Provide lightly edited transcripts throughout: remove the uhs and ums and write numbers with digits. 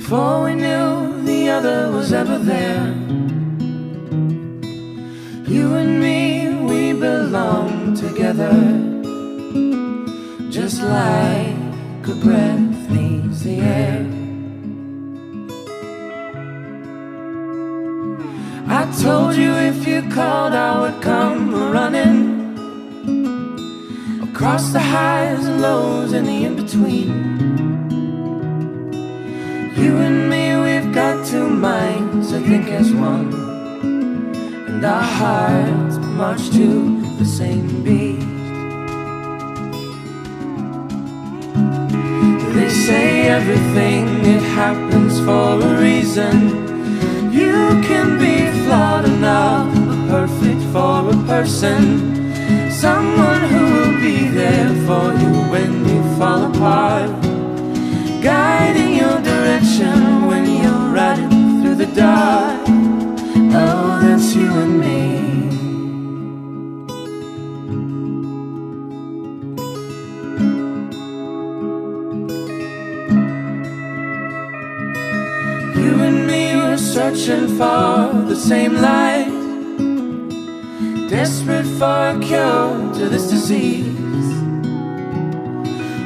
before we knew the other was ever there. You and me, we belong together, just like a breath needs the air. I told you if you called I would come running, across the highs and lows and the in-between. You and me, we've got two minds that think as one, and our hearts march to the same beat. They say everything, it happens for a reason. You can be flawed enough, but perfect for a person. Someone who will be there for you when you fall apart, guiding your direction when you're riding through the dark. Oh, that's you and me. You and me were searching for the same light, desperate for a cure to this disease.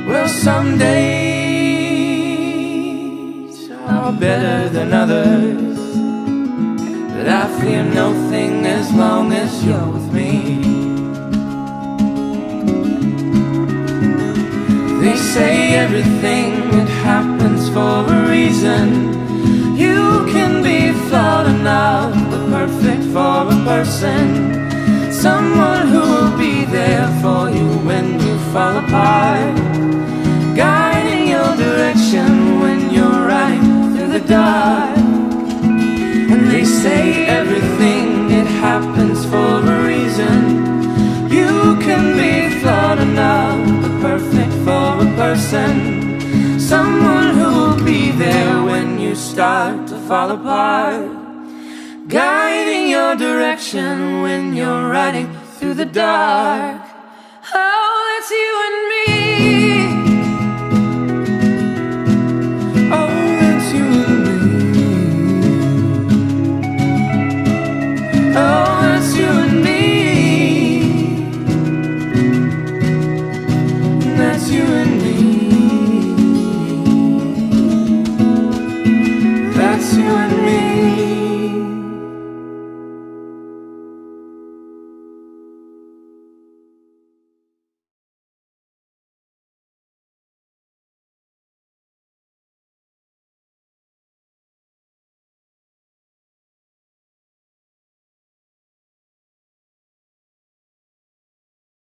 Well, some days are better than others, but I fear nothing as long as you're with me. They say everything, it happens for a reason. You can be flawed enough, but perfect for a person. Someone who will be there for you when you fall apart, guiding your direction when you're riding through the dark. And they say everything, it happens for a reason. You can be flawed enough, but perfect for a person. Someone who will be there when you start to fall apart, guiding your direction when you're riding through the dark. Oh, that's you and me. Oh, that's you and me. Oh, that's you and me. That's you and me. That's you and me.